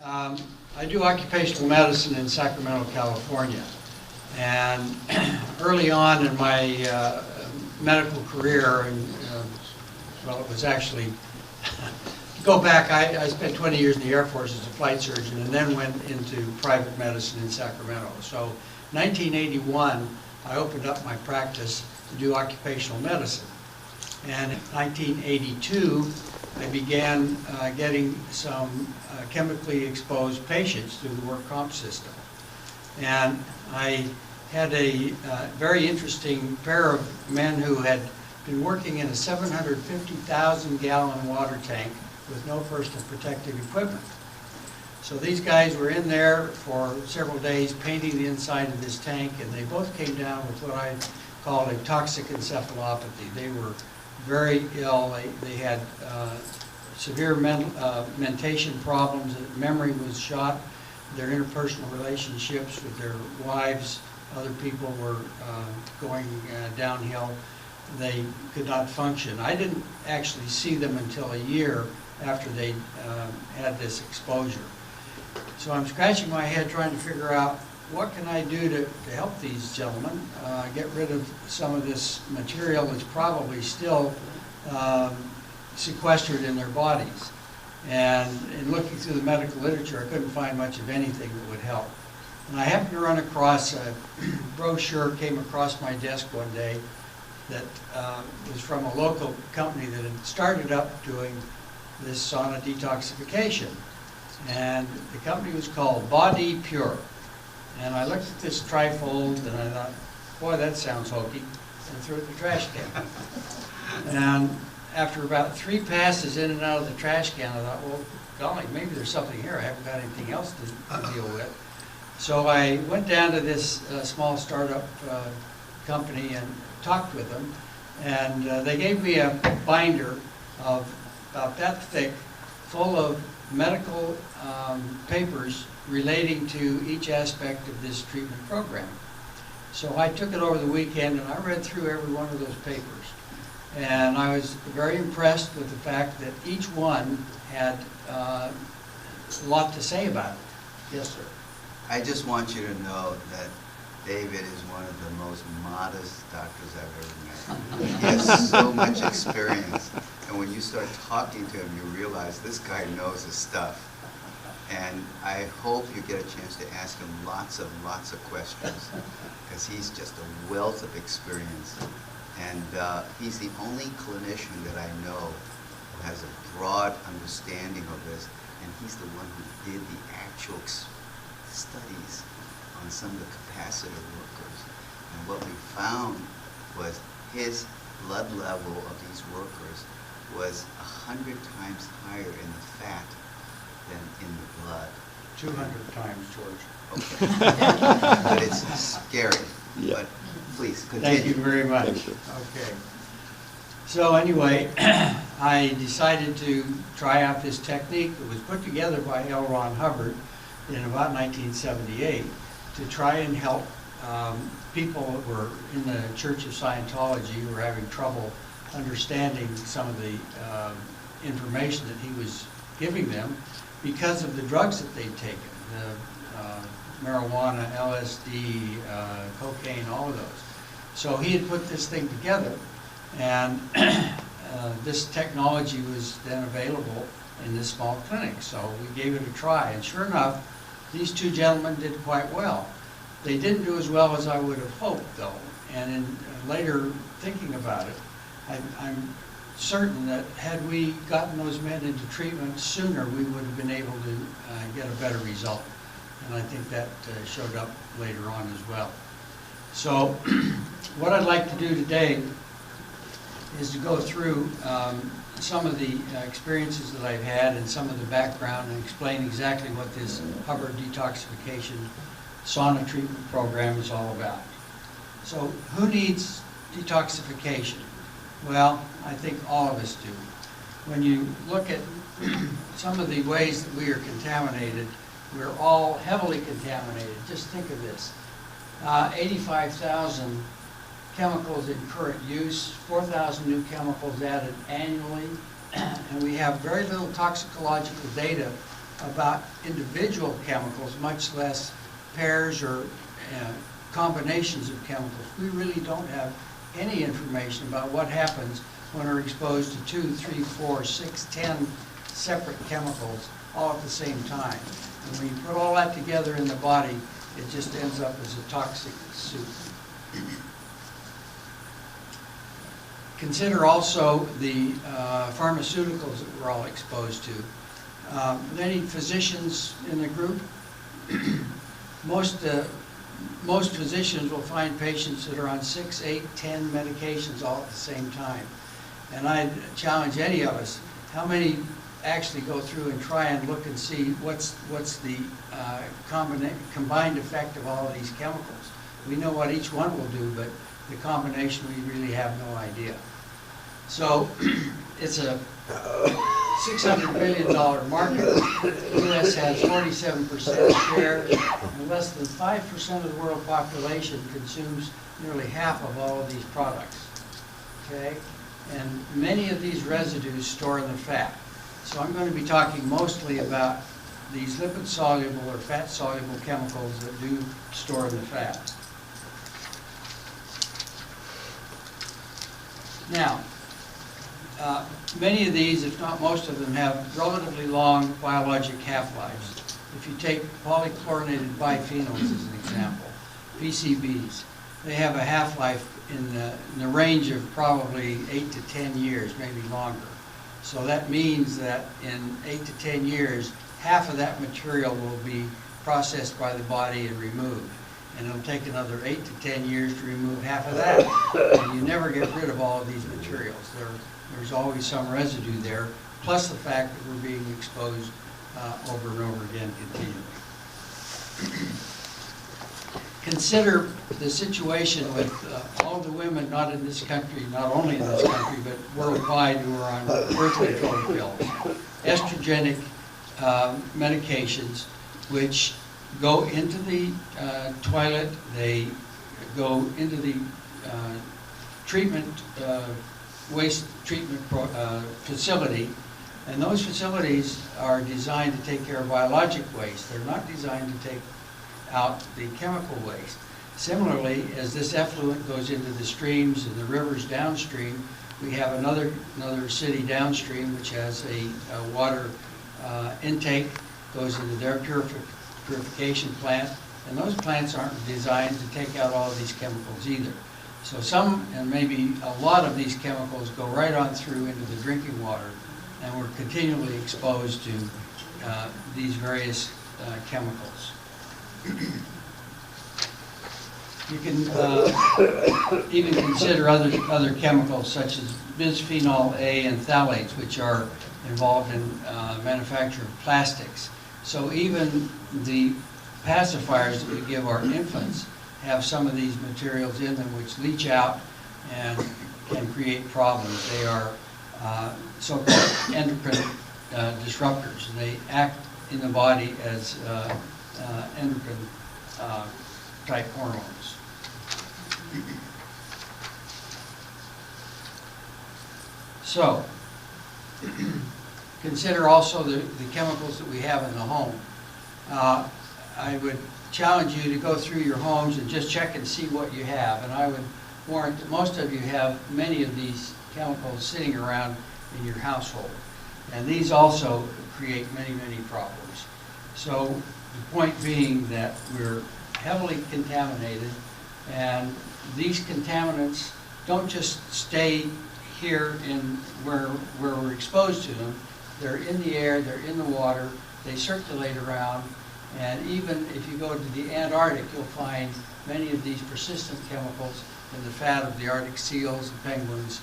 I do occupational medicine in Sacramento, California. And early on in my medical career, and well, it was actually, go back, I spent 20 years in the Air Force as a flight surgeon and then went into private medicine in Sacramento. So 1981, I opened up my practice to do occupational medicine. And in 1982, I began getting some chemically exposed patients through the work comp system. And I had a very interesting pair of men who had been working in a 750,000 gallon water tank with no personal protective equipment. So these guys were in there for several days painting the inside of this tank, and they both came down with what I call a toxic encephalopathy. They were very ill. They had severe mentation problems. Memory was shot. Their interpersonal relationships with their wives, other people were going downhill. They could not function. I didn't actually see them until a year after they had this exposure. So I'm scratching my head trying to figure out what can I do to help these gentlemen get rid of some of this material that's probably still sequestered in their bodies. And in looking through the medical literature, I couldn't find much of anything that would help. And I happened to run across a brochure, came across my desk one day, that was from a local company that had started up doing this sauna detoxification. And the company was called Body Pure. And I looked at this trifold and I thought, boy, that sounds hokey, and threw it in the trash can. And after about 3 passes in and out of the trash can, I thought, well, golly, maybe there's something here. I haven't got anything else to deal with. So I went down to this small startup company and talked with them, and they gave me a binder of about that thick, full of medical papers relating to each aspect of this treatment program. So I took it over the weekend and I read through every one of those papers. And I was very impressed with the fact that each one had a lot to say about it. Yes, sir. I just want you to know that David is one of the most modest doctors I've ever met. He has so much experience. And when you start talking to him, you realize this guy knows his stuff. And I hope you get a chance to ask him lots of questions, because he's just a wealth of experience. And he's the only clinician that I know who has a broad understanding of this, and he's the one who did the actual studies on some of the capacitor workers. And what we found was his blood level of these workers was 100 times higher in the fat than in the blood. 200 times, George. Okay. But it's scary. Yeah. But please, continue. Thank you very much. Okay. So anyway, I decided to try out this technique that was put together by L. Ron Hubbard in about 1978 to try and help people that were in the Church of Scientology who were having trouble understanding some of the information that he was giving them because of the drugs that they'd taken, the marijuana, LSD, cocaine, all of those. So he had put this thing together, and this technology was then available in this small clinic. So we gave it a try, and sure enough, these 2 gentlemen did quite well. They didn't do as well as I would have hoped, though, and in later thinking about it, I'm certain that had we gotten those men into treatment sooner, we would have been able to get a better result. And I think that showed up later on as well. So what I'd like to do today is to go through some of the experiences that I've had and some of the background and explain exactly what this Hubbard detoxification sauna treatment program is all about. So who needs detoxification? Well, I think all of us do. When you look at some of the ways that we are contaminated, we're all heavily contaminated. Just think of this. 85,000 chemicals in current use, 4,000 new chemicals added annually, and we have very little toxicological data about individual chemicals, much less pairs or combinations of chemicals. We really don't have any information about what happens when we're exposed to 2, 3, 4, 6, 10 separate chemicals all at the same time. And when you put all that together in the body, it just ends up as a toxic soup. Consider also the pharmaceuticals that we're all exposed to. Many physicians in the group, most physicians will find patients that are on 6, 8, 10 medications all at the same time. And I challenge any of us, how many actually go through and try and look and see what's the combined effect of all of these chemicals. We know what each one will do, but the combination we really have no idea. So it's a $600 billion market. The U.S. has 47% share, and less than 5% of the world population consumes nearly half of all of these products. Okay? And many of these residues store in the fat. So I'm going to be talking mostly about these lipid-soluble or fat-soluble chemicals that do store in the fat. Now, many of these, if not most of them, have relatively long biologic half-lives. If you take polychlorinated biphenyls as an example, PCBs, they have a half-life in the range of probably 8 to 10 years, maybe longer. So that means that in 8 to 10 years, half of that material will be processed by the body and removed. And it'll take another 8 to 10 years to remove half of that. And you never get rid of all of these materials. There's always some residue there, plus the fact that we're being exposed over and over again continually. Consider the situation with all the women, not in this country, not only in this country, but worldwide, who are on birth control pills, estrogenic medications, which go into the toilet, they go into the treatment, waste treatment facility, and those facilities are designed to take care of biologic waste. They're not designed to take out the chemical waste. Similarly, as this effluent goes into the streams and the rivers downstream, we have another city downstream which has a water intake, goes into their purification plant, and those plants aren't designed to take out all of these chemicals either. So some, and maybe a lot of these chemicals go right on through into the drinking water, and we're continually exposed to these various chemicals. You can even consider other chemicals such as bisphenol A and phthalates, which are involved in manufacture of plastics. So even the pacifiers that we give our infants have some of these materials in them which leach out and can create problems. They are so-called endocrine disruptors. They act in the body as endocrine type hormones. So, consider also the chemicals that we have in the home. I would challenge you to go through your homes and just check and see what you have. And I would warrant that most of you have many of these chemicals sitting around in your household. And these also create many, many problems. So the point being that we're heavily contaminated, and these contaminants don't just stay here in where we're exposed to them. They're in the air, they're in the water, they circulate around, and even if you go to the Antarctic, you'll find many of these persistent chemicals in the fat of the Arctic seals and penguins.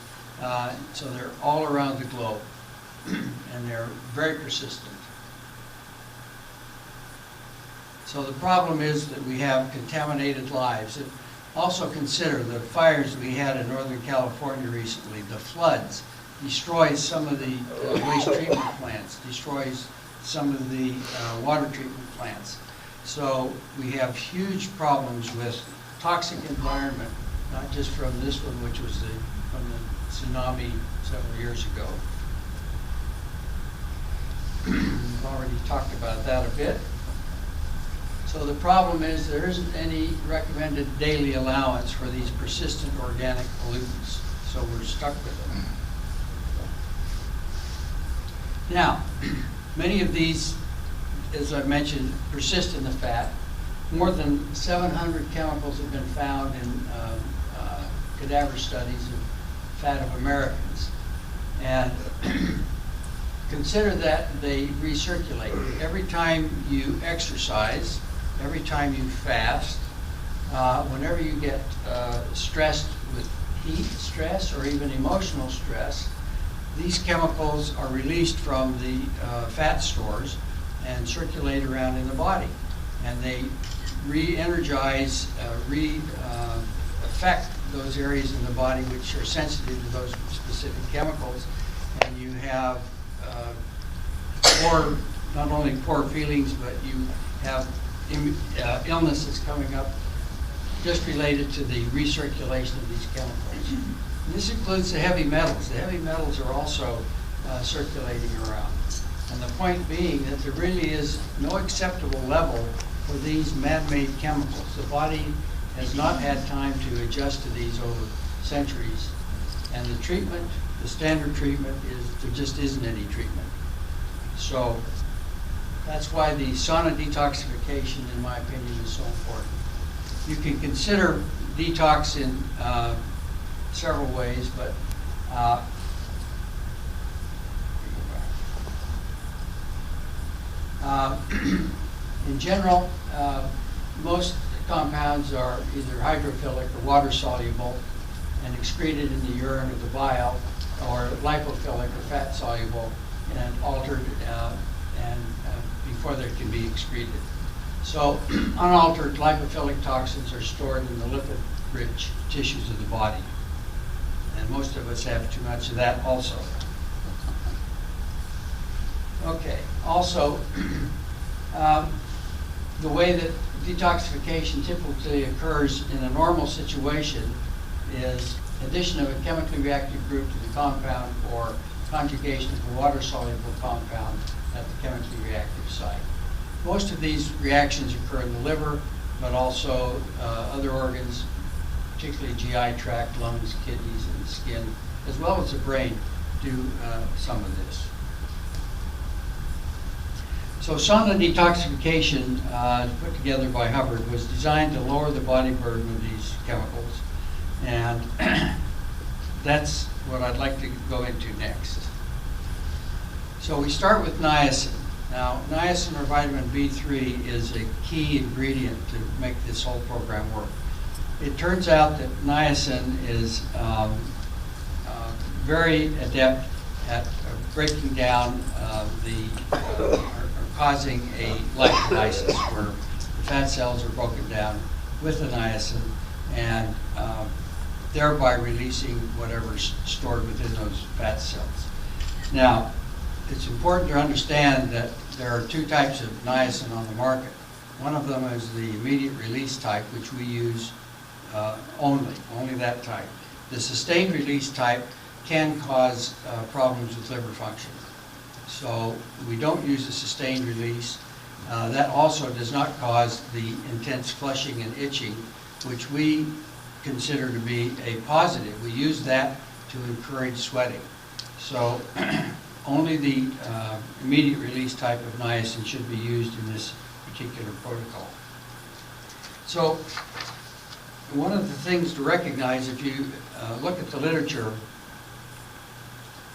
So they're all around the globe, and they're very persistent. So the problem is that we have contaminated lives. And also consider the fires we had in Northern California recently, the floods, destroys some of the waste treatment plants, destroys some of the water treatment plants. So we have huge problems with toxic environment, not just from this one, which was from the tsunami several years ago. already talked about that a bit. So the problem is there isn't any recommended daily allowance for these persistent organic pollutants, so we're stuck with them. Now, many of these, as I mentioned, persist in the fat. More than 700 chemicals have been found in cadaver studies of fat of Americans. And consider that they recirculate. Every time you exercise, every time you fast, whenever you get stressed with heat stress or even emotional stress, these chemicals are released from the fat stores and circulate around in the body. And they re-energize, affect those areas in the body which are sensitive to those specific chemicals. And you have not only poor feelings, but you have illnesses coming up just related to the recirculation of these chemicals. And this includes the heavy metals. The heavy metals are also circulating around. And the point being that there really is no acceptable level for these man-made chemicals. The body has not had time to adjust to these over centuries. And the treatment, the standard treatment, is there just isn't any treatment. So that's why the sauna detoxification, in my opinion, is so important. You can consider detox in several ways, but in general, most compounds are either hydrophilic or water soluble and excreted in the urine or the bile, or lipophilic or fat soluble and altered before they can be excreted. So unaltered lipophilic toxins are stored in the lipid-rich tissues of the body. And most of us have too much of that also. Okay, also, the way that detoxification typically occurs in a normal situation is addition of a chemically reactive group to the compound or conjugation of a water-soluble compound at the chemically reactive site. Most of these reactions occur in the liver, but also other organs, particularly GI tract, lungs, kidneys, and skin, as well as the brain, do some of this. So sauna detoxification, put together by Hubbard, was designed to lower the body burden of these chemicals. And that's what I'd like to go into next. So we start with niacin. Now, niacin or vitamin B3 is a key ingredient to make this whole program work. It turns out that niacin is very adept at breaking down or causing a lipolysis, where the fat cells are broken down with the niacin and thereby releasing whatever's stored within those fat cells. Now, it's important to understand that there are two types of niacin on the market. One of them is the immediate release type, which we use only that type. The sustained release type can cause problems with liver function. So we don't use a sustained release. That also does not cause the intense flushing and itching, which we consider to be a positive. We use that to encourage sweating. So only the immediate release type of niacin should be used in this particular protocol. So one of the things to recognize, if you look at the literature,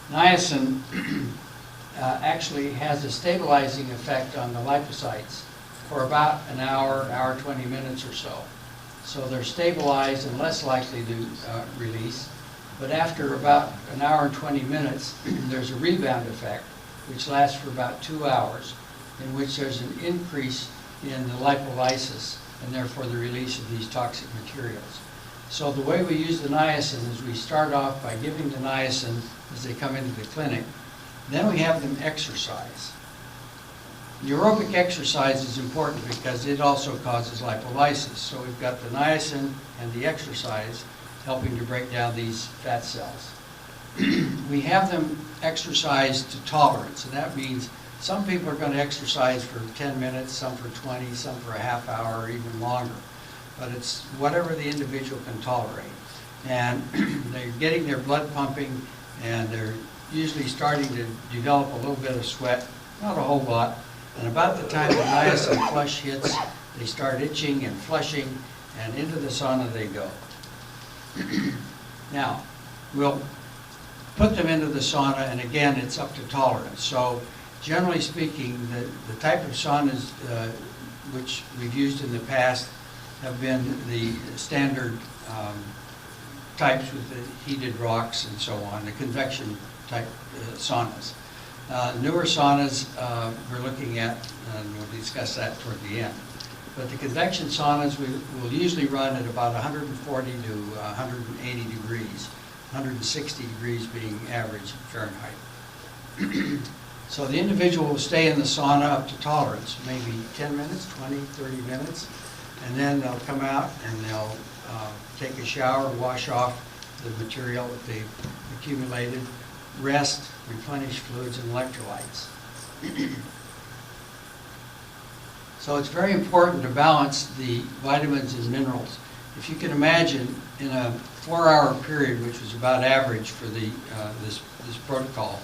niacin actually has a stabilizing effect on the lipocytes for about an hour 20 minutes or so. So they're stabilized and less likely to release. But after about an hour and 20 minutes, there's a rebound effect, which lasts for about 2 hours, in which there's an increase in the lipolysis and therefore the release of these toxic materials. So the way we use the niacin is we start off by giving the niacin as they come into the clinic. Then we have them exercise. Aerobic exercise is important because it also causes lipolysis. So we've got the niacin and the exercise helping to break down these fat cells. We have them exercise to tolerance, and that means some people are going to exercise for 10 minutes, some for 20, some for a half hour, or even longer. But it's whatever the individual can tolerate. And they're getting their blood pumping, and they're usually starting to develop a little bit of sweat, not a whole lot. And about the time the niacin flush hits, they start itching and flushing, and into the sauna they go. Now, we'll put them into the sauna, and again, it's up to tolerance. So, generally speaking, the type of saunas which we've used in the past have been the standard types with the heated rocks and so on, the convection type saunas. Newer saunas we're looking at, and we'll discuss that toward the end. But the convection saunas we will usually run at about 140 to 180 degrees, 160 degrees being average Fahrenheit. So the individual will stay in the sauna up to tolerance, maybe 10 minutes, 20, 30 minutes, and then they'll come out and they'll take a shower, wash off the material that they've accumulated, rest, replenish fluids and electrolytes. So it's very important to balance the vitamins and minerals. If you can imagine, in a 4-hour period, which was about average for the this protocol,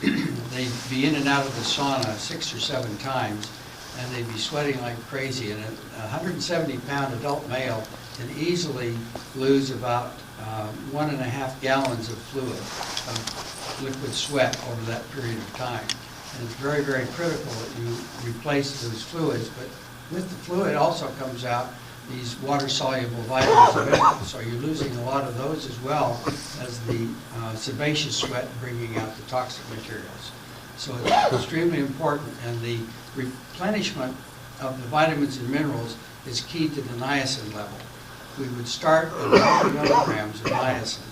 they'd be in and out of the sauna 6 or 7 times, and they'd be sweating like crazy. And a 170-pound adult male can easily lose about 1.5 gallons of fluid, of liquid sweat over that period of time. And it's very, very critical that you replace those fluids. But with the fluid also comes out these water-soluble vitamins and minerals. So you're losing a lot of those as well as the sebaceous sweat bringing out the toxic materials. So it's extremely important, and the replenishment of the vitamins and minerals is key to the niacin level. We would start at 100 milligrams of niacin,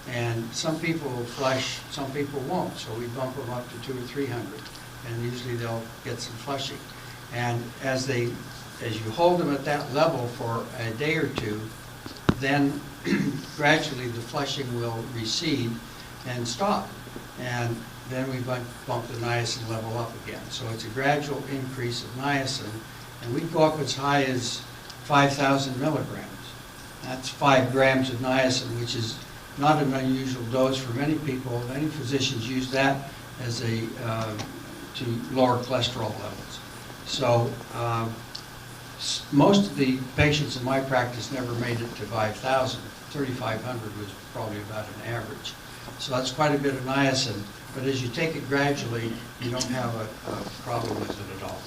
and some people will flush, some people won't, so we bump them up to 200 or 300, and usually they'll get some flushing. And as you hold them at that level for a day or two, then gradually the flushing will recede and stop. And then we bump the niacin level up again. So it's a gradual increase of niacin, and we go up as high as 5,000 milligrams. That's 5 grams of niacin, which is not an unusual dose for many people. Many physicians use that as to lower cholesterol levels. So most of the patients in my practice never made it to 5,000. 3,500 was probably about an average. So that's quite a bit of niacin, but as you take it gradually, you don't have a problem with it at all.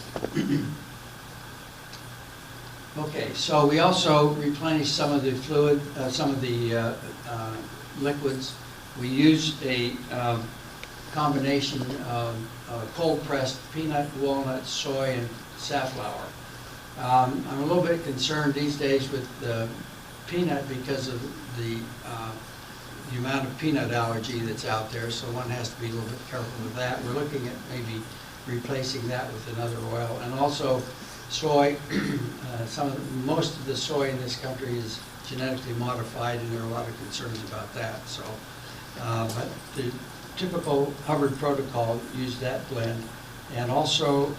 Okay, so we also replenish some of the fluid, some of the liquids. We use a combination of cold-pressed peanut, walnut, soy, and safflower. I'm a little bit concerned these days with the peanut because of the amount of peanut allergy that's out there, so one has to be a little bit careful with that. We're looking at maybe replacing that with another oil. And also soy. Most of the soy in this country is genetically modified, and there are a lot of concerns about that. So, but the typical Hubbard protocol used that blend, and also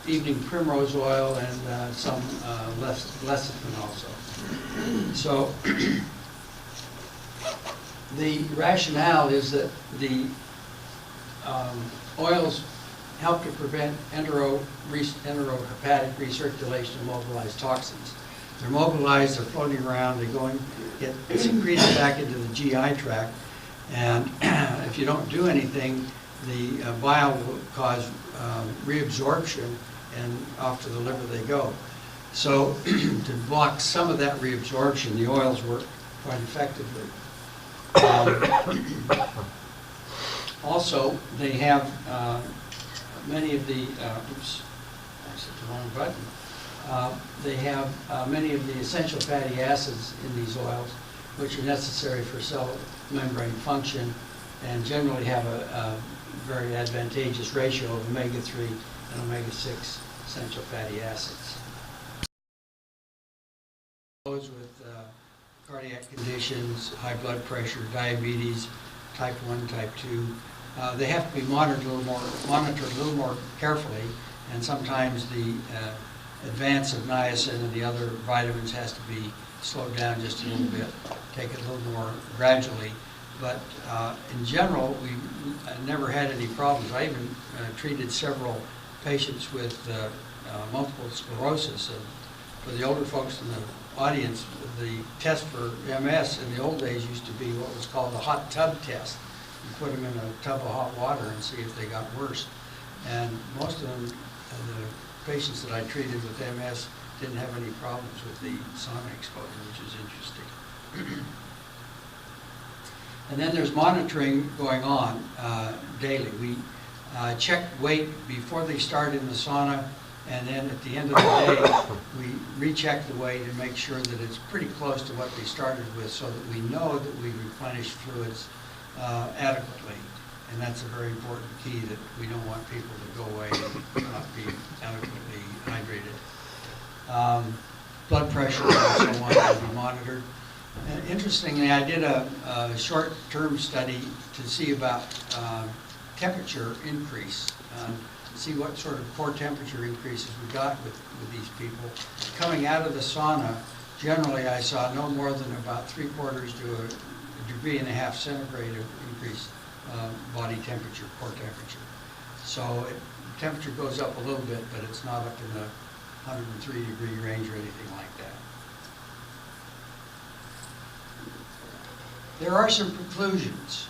evening primrose oil and some lecithin also. So the rationale is that the oils help to prevent enterohepatic recirculation of mobilized toxins. They're mobilized, they're floating around, they go and get secreted back into the GI tract, and if you don't do anything, the bile will cause reabsorption, and off to the liver they go. So to block some of that reabsorption, the oils work quite effectively. Also, they have many of the, oops, I hit the wrong button. They have many of the essential fatty acids in these oils, which are necessary for cell membrane function, and generally have a very advantageous ratio of omega-3 and omega-6 essential fatty acids. Those with cardiac conditions, high blood pressure, diabetes, type 1, type 2, they have to be monitored a little more carefully, and sometimes the advance of niacin and the other vitamins has to be slowed down just a little bit, take it a little more gradually. But in general, we never had any problems. I even treated several patients with multiple sclerosis. For the older folks in the audience, the test for MS in the old days used to be what was called a hot tub test. You put them in a tub of hot water and see if they got worse. And most of them, the patients that I treated with MS, didn't have any problems with the sauna exposure, which is interesting. And then there's monitoring going on daily. We check weight before they start in the sauna, and then at the end of the day, we recheck the weight and make sure that it's pretty close to what they started with, so that we know that we replenish fluids adequately. And that's a very important key, that we don't want people to go away and not be adequately hydrated. Blood pressure also wants to be monitored. And interestingly, I did a short-term study to see about temperature increase, see what sort of core temperature increases we got with these people. Coming out of the sauna, generally I saw no more than about 3/4 to a degree and a half centigrade of increased body temperature, core temperature. So temperature goes up a little bit, but it's not up in the 103-degree range or anything like that. There are some preclusions.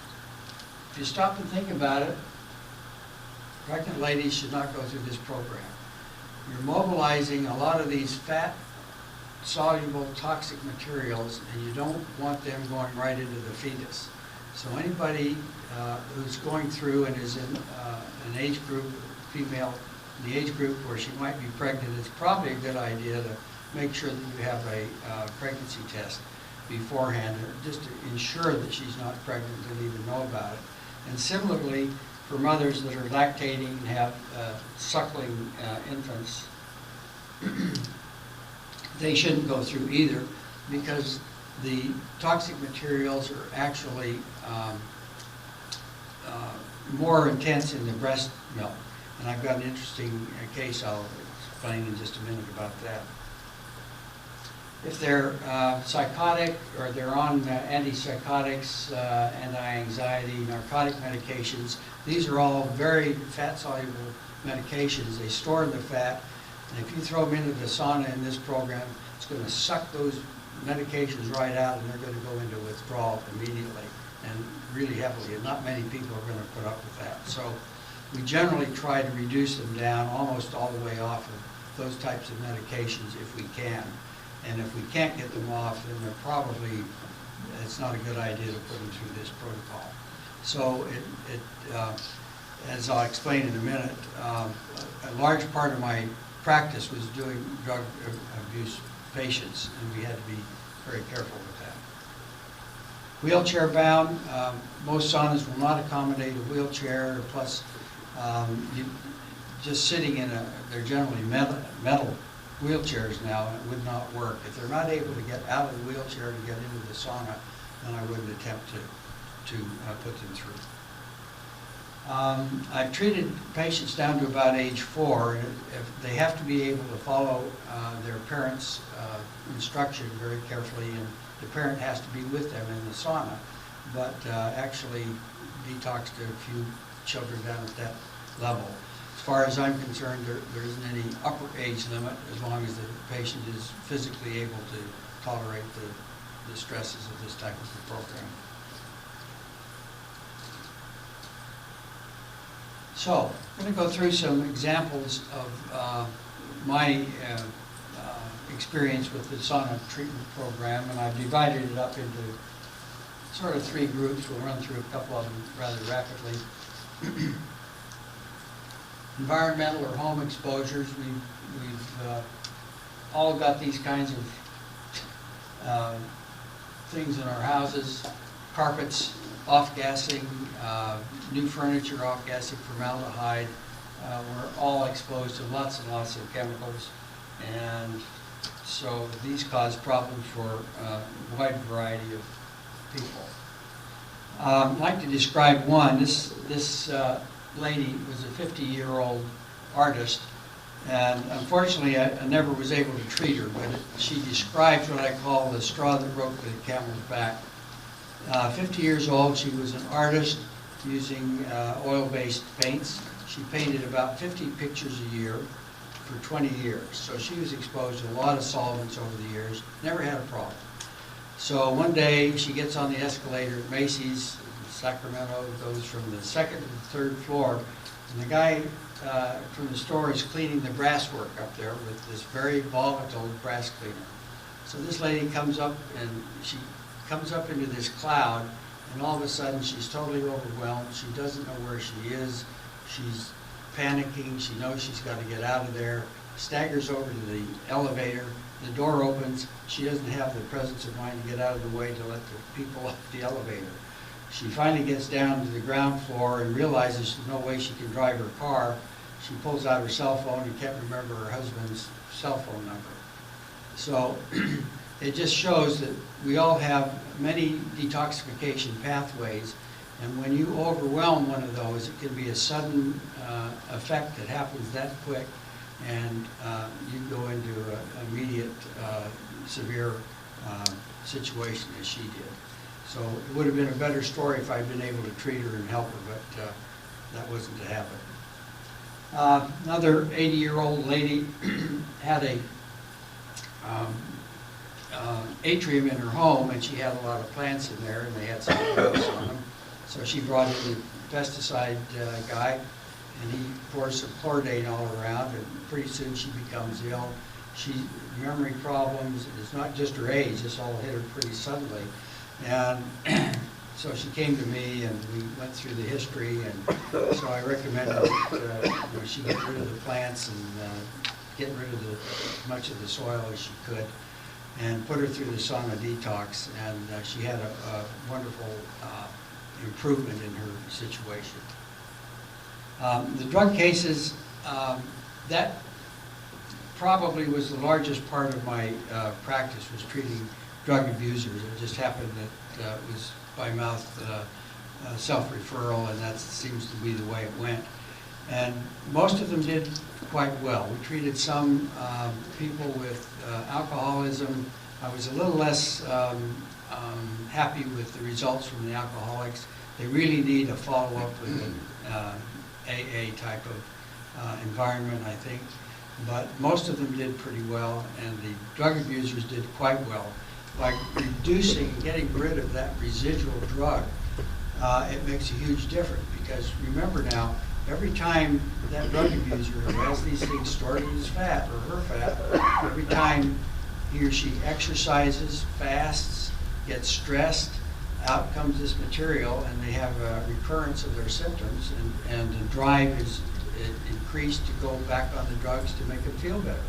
If you stop and think about it, pregnant ladies should not go through this program. You're mobilizing a lot of these fat-soluble toxic materials, and you don't want them going right into the fetus. So anybody who's going through and is in an age group, female, in the age group where she might be pregnant, it's probably a good idea to make sure that you have a pregnancy test beforehand, just to ensure that she's not pregnant and even know about it. And similarly, for mothers that are lactating and have suckling infants, they shouldn't go through either, because the toxic materials are actually more intense in the breast milk. And I've got an interesting case I'll explain in just a minute about that. If they're psychotic, or they're on antipsychotics, anti-anxiety, narcotic medications, these are all very fat-soluble medications. They store the fat, and if you throw them into the sauna in this program, it's going to suck those medications right out, and they're going to go into withdrawal immediately, and really heavily, and not many people are going to put up with that. So we generally try to reduce them down almost all the way off of those types of medications if we can. And if we can't get them off, then they're probably, it's not a good idea to put them through this protocol. So as I'll explain in a minute, a large part of my practice was doing drug abuse patients, and we had to be very careful with that. Wheelchair bound, most saunas will not accommodate a wheelchair, plus just sitting in they're generally metal wheelchairs now, and it would not work. If they're not able to get out of the wheelchair to get into the sauna, then I wouldn't attempt to put them through. I've treated patients down to about age 4, and if they have to be able to follow their parents' instruction very carefully, and the parent has to be with them in the sauna. But actually detoxed a few children down at that level. As far as I'm concerned, there isn't any upper age limit, as long as the patient is physically able to tolerate the stresses of this type of a program. So, I'm going to go through some examples of my experience with the sauna treatment program, and I've divided it up into sort of 3 groups. We'll run through a couple of them rather rapidly. Environmental or home exposures. We've all got these kinds of things in our houses. Carpets off-gassing, new furniture off-gassing formaldehyde. We're all exposed to lots and lots of chemicals, and so these cause problems for a wide variety of people. I'd like to describe one. This lady was a 50-year-old artist, and unfortunately I never was able to treat her, but she describes what I call the straw that broke the camel's back. 50 years old, she was an artist using oil-based paints. She painted about 50 pictures a year for 20 years. So she was exposed to a lot of solvents over the years, never had a problem. So one day she gets on the escalator at Macy's, Sacramento, goes from the second to the third floor, and the guy from the store is cleaning the brass work up there with this very volatile brass cleaner. So this lady comes up and she comes up into this cloud, and all of a sudden she's totally overwhelmed. She doesn't know where she is. She's panicking. She knows she's got to get out of there. Staggers over to the elevator. The door opens. She doesn't have the presence of mind to get out of the way to let the people off the elevator. She finally gets down to the ground floor and realizes there's no way she can drive her car. She pulls out her cell phone and can't remember her husband's cell phone number. So it just shows that we all have many detoxification pathways, and when you overwhelm one of those, it can be a sudden effect that happens that quick, and you go into an immediate severe situation as she did. So it would have been a better story if I'd been able to treat her and help her, but that wasn't to happen. Another 80-year-old lady had a atrium in her home, and she had a lot of plants in there, and they had some growths on them. So she brought in the pesticide guy, and he pours some chlordane all around, and pretty soon she becomes ill. She memory problems. It's not just her age; this all hit her pretty suddenly, and so she came to me, and we went through the history, and so I recommended that she get rid of the plants and get rid of as much of the soil as she could, and put her through the sauna detox, and she had a wonderful improvement in her situation. The drug cases, that probably was the largest part of my practice, was treating drug abusers. It just happened that it was by mouth self-referral, and that seems to be the way it went. And most of them did quite well. We treated some people with alcoholism. I was a little less happy with the results from the alcoholics. They really need a follow-up with an AA type of environment, I think. But most of them did pretty well, and the drug abusers did quite well. By reducing, getting rid of that residual drug, it makes a huge difference, because remember now, every time that drug abuser who has these things stored in his fat, or her fat, every time he or she exercises, fasts, gets stressed, out comes this material, and they have a recurrence of their symptoms, and the drive is increased to go back on the drugs to make them feel better.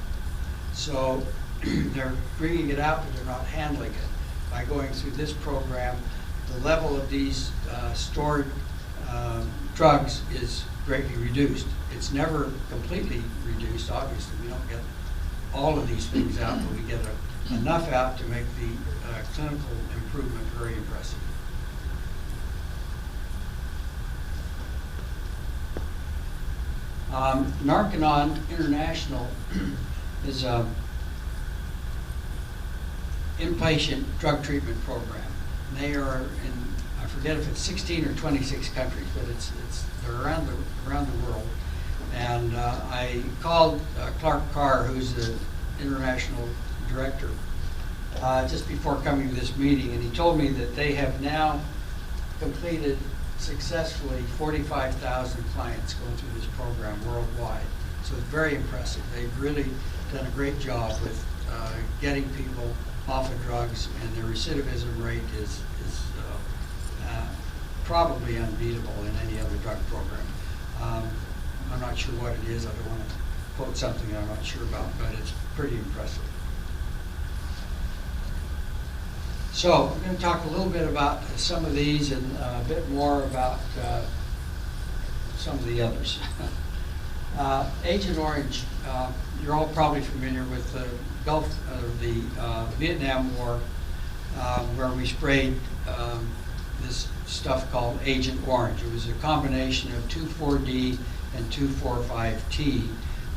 So they're bringing it out, but they're not handling it. By going through this program, the level of these stored drugs is greatly reduced. It's never completely reduced, obviously. We don't get all of these things out, but we get enough out to make the clinical improvement very impressive. Narconon International is an inpatient drug treatment program. They are in, I forget if it's 16 or 26 countries, but they're around the world. And I called Clark Carr, who's the international director, just before coming to this meeting, and he told me that they have now completed successfully 45,000 clients going through this program worldwide. So it's very impressive. They've really done a great job with getting people off of drugs, and their recidivism rate is probably unbeatable in any other drug program. I'm not sure what it is. I don't want to quote something I'm not sure about, but it's pretty impressive. So I'm going to talk a little bit about some of these and a bit more about some of the others. Agent Orange, you're all probably familiar with the Vietnam War, where we sprayed this stuff called Agent Orange. It was a combination of 2,4-D and 2,4,5-T,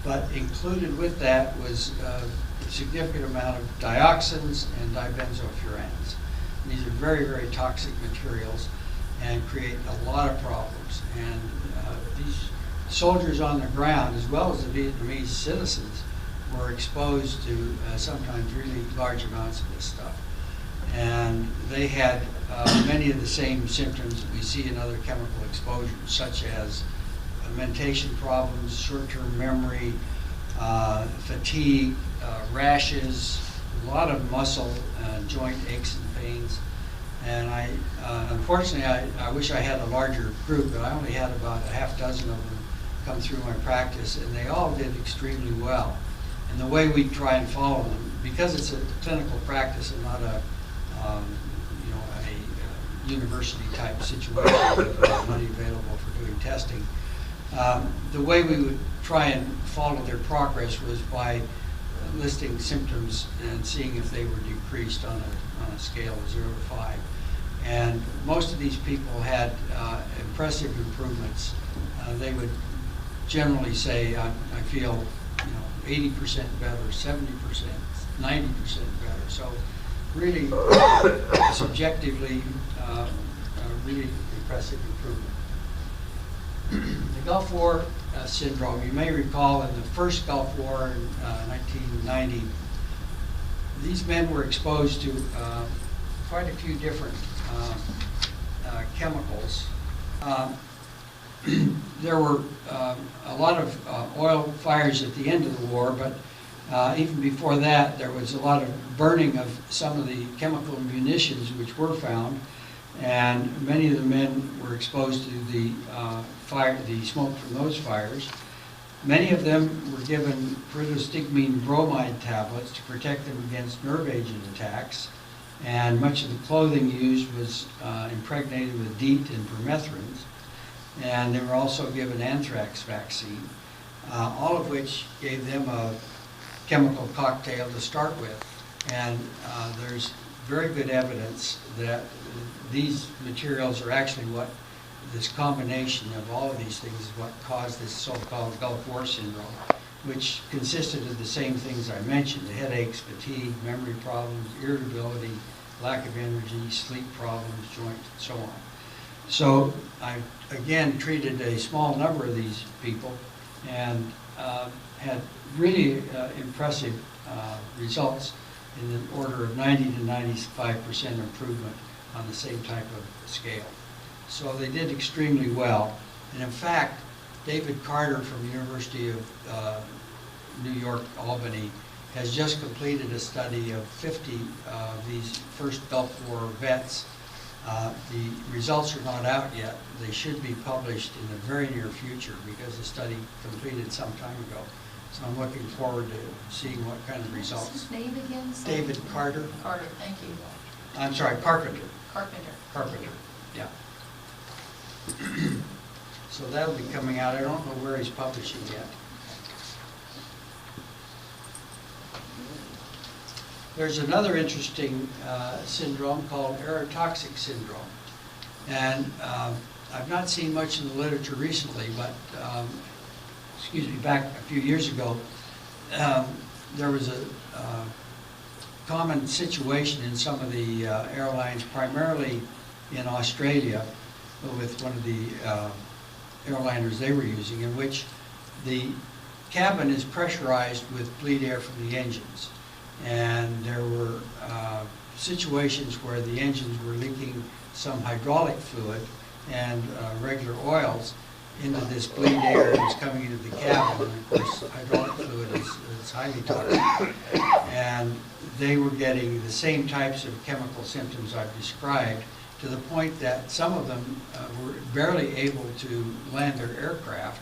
but included with that was a significant amount of dioxins and dibenzofurans. These are very, very toxic materials and create a lot of problems. And these soldiers on the ground, as well as the Vietnamese citizens, were exposed to sometimes really large amounts of this stuff. And they had many of the same symptoms that we see in other chemical exposures, such as mentation problems, short-term memory, fatigue, rashes, a lot of muscle, joint aches and pains. And unfortunately, I wish I had a larger group, but I only had about a half dozen of them come through my practice, and they all did extremely well. And the way we try and follow them, because it's a clinical practice and not a university type situation with money available for doing testing, the way we would try and follow their progress was by listing symptoms and seeing if they were decreased on a scale of 0 to 5. And most of these people had impressive improvements. They would generally say, I feel 80% better, 70%, 90% better. So really, subjectively, really impressive improvement. The Gulf War syndrome, you may recall in the first Gulf War in 1990, these men were exposed to quite a few different chemicals. There were a lot of oil fires at the end of the war, but even before that, there was a lot of burning of some of the chemical munitions which were found, and many of the men were exposed to the the smoke from those fires. Many of them were given pyridostigmine bromide tablets to protect them against nerve agent attacks, and much of the clothing used was impregnated with DEET and permethrins, and they were also given anthrax vaccine, all of which gave them a chemical cocktail to start with. And there's very good evidence that these materials are actually what this combination of all of these things is what caused this so-called Gulf War syndrome, which consisted of the same things I mentioned: the headaches, fatigue, memory problems, irritability, lack of energy, sleep problems, joint, and so on. So I, again, treated a small number of these people and had really impressive results in the order of 90 to 95% improvement on the same type of scale. So they did extremely well. And in fact, David Carter from the University of New York, Albany, has just completed a study of 50 of these first Gulf War vets. The results are not out yet. They should be published in the very near future because the study completed some time ago. So I'm looking forward to seeing what kind of results. What's his name again? David Carter. Carter, thank you. I'm sorry, Carpenter. Carpenter. Carpenter, yeah. So that'll be coming out. I don't know where he's publishing yet. There's another interesting syndrome called aerotoxic syndrome. And I've not seen much in the literature recently, but excuse me, back a few years ago, there was a common situation in some of the airlines, primarily in Australia, with one of the airliners they were using, in which the cabin is pressurized with bleed air from the engines. And there were situations where the engines were leaking some hydraulic fluid and regular oils into this bleed air that was coming into the cabin. And of course, hydraulic fluid is highly toxic. And they were getting the same types of chemical symptoms I've described, to the point that some of them were barely able to land their aircraft.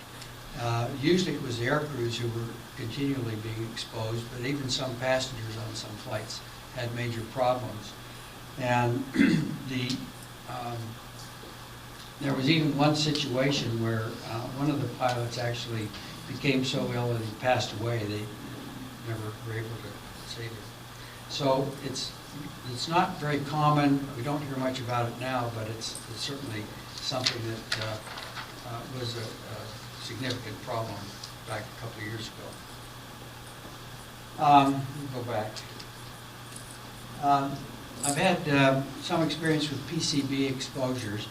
Usually it was the air crews who were continually being exposed, but even some passengers on some flights had major problems. And there was even one situation where one of the pilots actually became so ill that he passed away. They never were able to save him. So it's it's not very common. We don't hear much about it now, but it's certainly something that was a significant problem back a couple of years ago. Let me go back. I've had some experience with PCB exposures.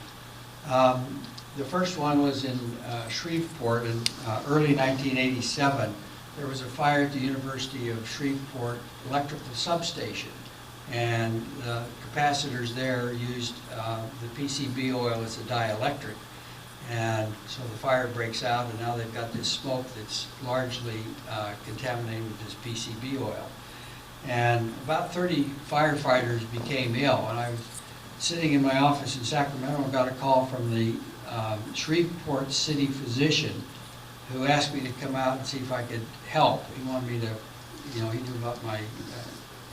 The first one was in Shreveport in early 1987. There was a fire at the University of Shreveport electrical substation, and the capacitors there used the PCB oil as a dielectric. And so the fire breaks out, and now they've got this smoke that's largely contaminated with this PCB oil. And about 30 firefighters became ill, and I was sitting in my office in Sacramento and got a call from the Shreveport city physician who asked me to come out and see if I could help. He wanted me to, he knew about my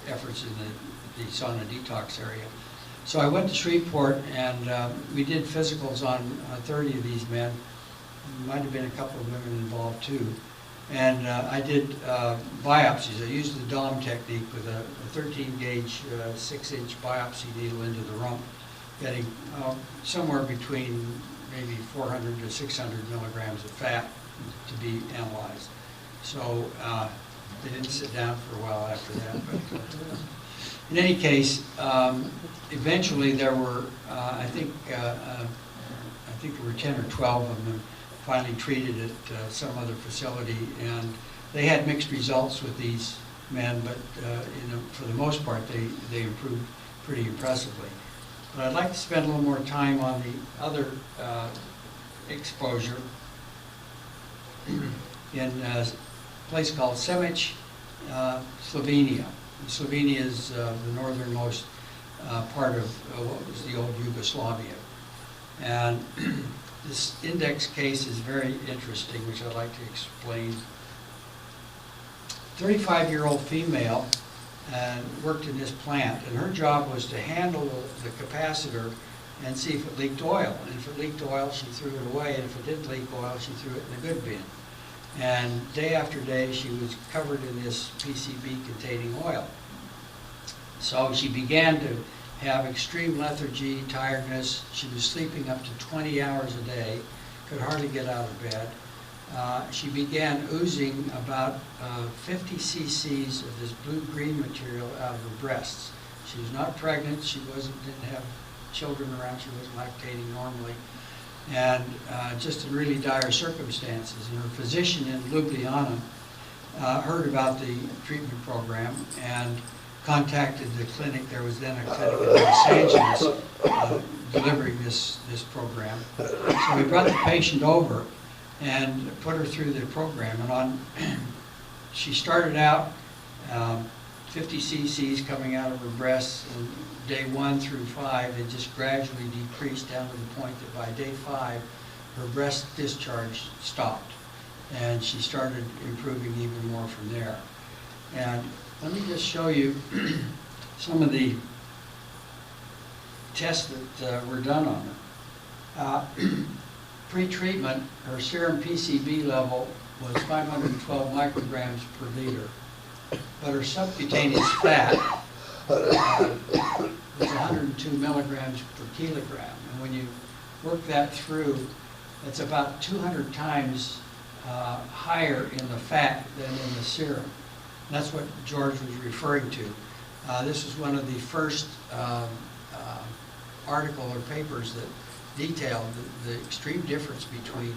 efforts in the sauna detox area. So I went to Shreveport, and we did physicals on 30 of these men. There might have been a couple of women involved too. And I did biopsies. I used the DOM technique with a 13-gauge, 6-inch biopsy needle into the rump, getting somewhere between maybe 400 to 600 milligrams of fat to be analyzed. So they didn't sit down for a while after that. But in any case, eventually there were, I think there were 10 or 12 of them finally treated at some other facility, and they had mixed results with these men, but for the most part they improved pretty impressively. But I'd like to spend a little more time on the other exposure in a place called Semic, Slovenia. Slovenia is the northernmost part of what was the old Yugoslavia. And this index case is very interesting, which I'd like to explain. 35-year-old female and worked in this plant, and her job was to handle the capacitor and see if it leaked oil. And if it leaked oil, she threw it away, and if it didn't leak oil, she threw it in the good bin. And day after day, she was covered in this PCB containing oil. So she began to have extreme lethargy, tiredness. She was sleeping up to 20 hours a day, could hardly get out of bed. She began oozing about 50 cc's of this blue-green material out of her breasts. She was not pregnant. She didn't have children around. She wasn't lactating normally, and just in really dire circumstances. And her physician in Ljubljana heard about the treatment program and contacted the clinic. There was then a clinic in Los Angeles delivering this program. So we brought the patient over and put her through the program. And she started out 50 cc's coming out of her breasts, and day 1 through 5, it just gradually decreased down to the point that by day 5, her breast discharge stopped. And she started improving even more from there. And let me just show you some of the tests that were done on her. Pre-treatment, her serum PCB level was 512 micrograms per liter, but her subcutaneous fat was 102 milligrams per kilogram. And when you work that through, it's about 200 times higher in the fat than in the serum. And that's what George was referring to. This was one of the first article or papers that detailed the extreme difference between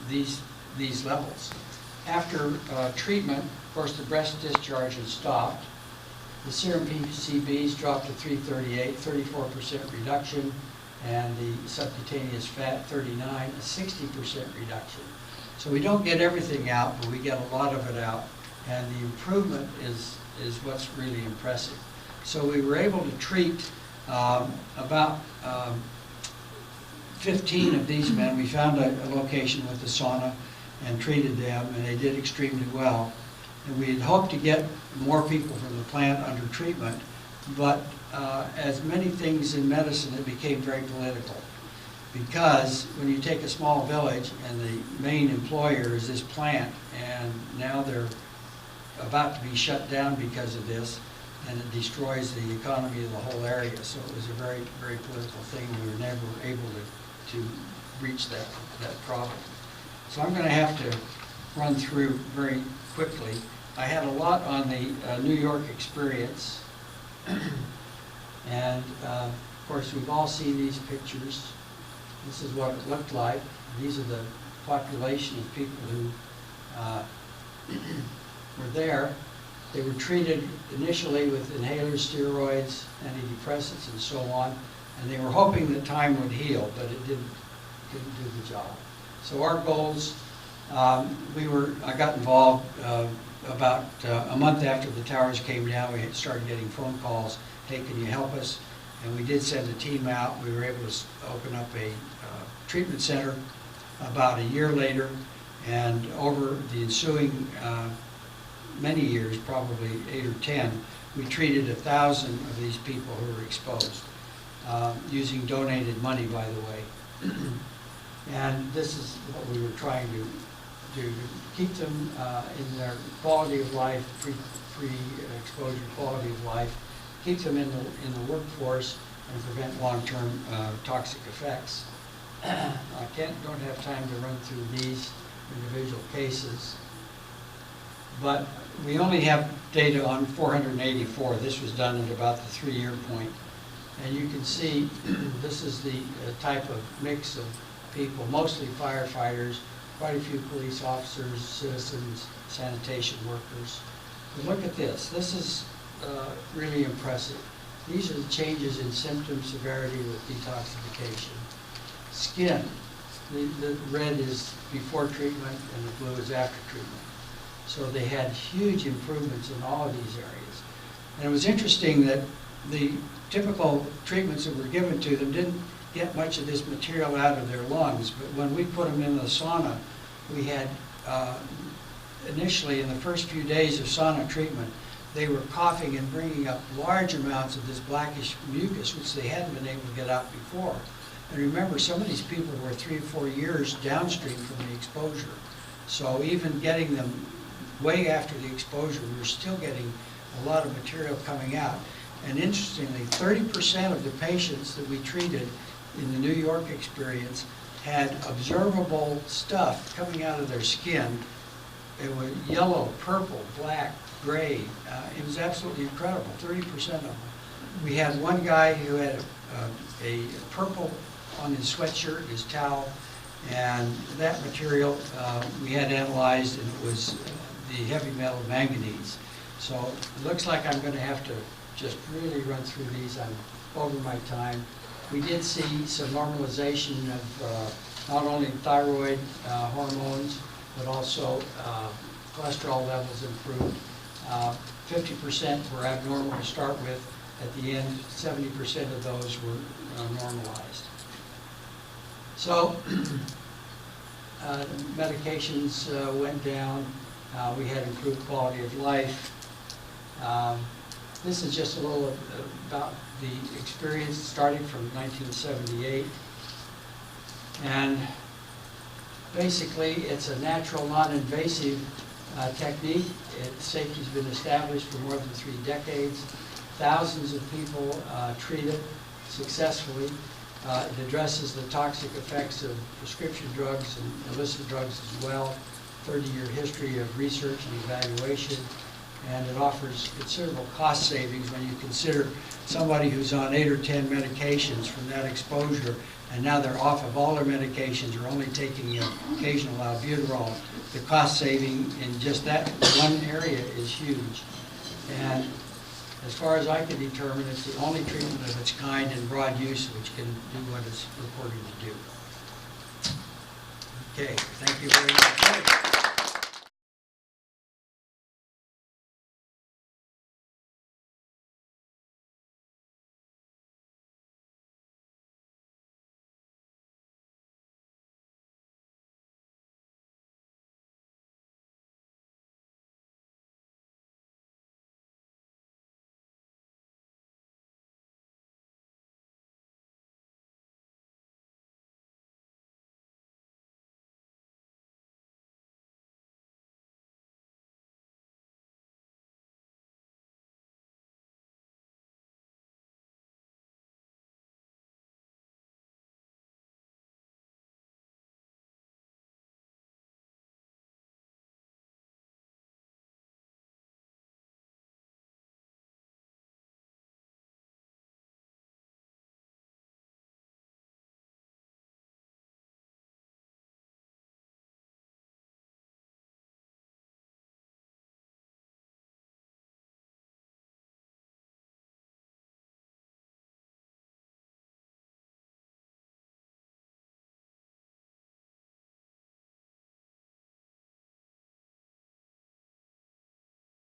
these levels. After treatment, of course, the breast discharge had stopped. The serum PCBs dropped to 338, 34% reduction, and the subcutaneous fat 39, a 60% reduction. So we don't get everything out, but we get a lot of it out, and the improvement is what's really impressive. So we were able to treat about 15 of these men. We found a location with the sauna and treated them, and they did extremely well. And we had hoped to get more people from the plant under treatment, but as many things in medicine, it became very political. Because when you take a small village and the main employer is this plant, and now they're about to be shut down because of this, and it destroys the economy of the whole area. So it was a very, very political thing. We were never able to reach that problem. So I'm going to have to run through very quickly. I had a lot on the New York experience. And of course, we've all seen these pictures. This is what it looked like. These are the population of people who were there. They were treated initially with inhalers, steroids, antidepressants, and so on. And they were hoping that time would heal, but it didn't do the job. So our goals, I got involved about a month after the towers came down. We started getting phone calls, hey, can you help us? And we did send a team out. We were able to open up a treatment center about a year later, and over the ensuing many years, probably 8 or 10, we treated 1,000 of these people who were exposed, using donated money, by the way. And this is what we were trying to do, to keep them in their quality of life, pre-exposure quality of life, keep them in the workforce, and prevent long-term toxic effects. I don't have time to run through these individual cases, but we only have data on 484. This was done at about the 3-year point. And you can see this is the type of mix of people, mostly firefighters, quite a few police officers, citizens, sanitation workers. But look at this. This is really impressive. These are the changes in symptom severity with detoxification. Skin, the red is before treatment and the blue is after treatment. So they had huge improvements in all of these areas. And it was interesting that the typical treatments that were given to them didn't get much of this material out of their lungs, but when we put them in the sauna, we had initially in the first few days of sauna treatment, they were coughing and bringing up large amounts of this blackish mucus, which they hadn't been able to get out before. And remember, some of these people were 3 or 4 years downstream from the exposure. So even getting them way after the exposure, we were still getting a lot of material coming out. And interestingly, 30% of the patients that we treated in the New York experience had observable stuff coming out of their skin. It was yellow, purple, black, gray. It was absolutely incredible, 30% of them. We had one guy who had a purple on his sweatshirt, his towel, and that material we had analyzed, and it was the heavy metal manganese. So it looks like I'm going to have to just really run through these. I'm over my time. We did see some normalization of not only thyroid hormones, but also cholesterol levels improved. 50% were abnormal to start with. At the end, 70% of those were normalized. So medications went down. We had improved quality of life. This is just a little about the experience starting from 1978. And basically, it's a natural, non-invasive technique. Safety's been established for more than 3 decades. Thousands of people treated successfully. It addresses the toxic effects of prescription drugs and illicit drugs as well. 30-year history of research and evaluation. And it offers considerable cost savings when you consider somebody who's on 8 or 10 medications from that exposure, and now they're off of all their medications or only taking occasional albuterol. The cost saving in just that one area is huge. And as far as I can determine, it's the only treatment of its kind in broad use which can do what it's reported to do. Okay, thank you very much.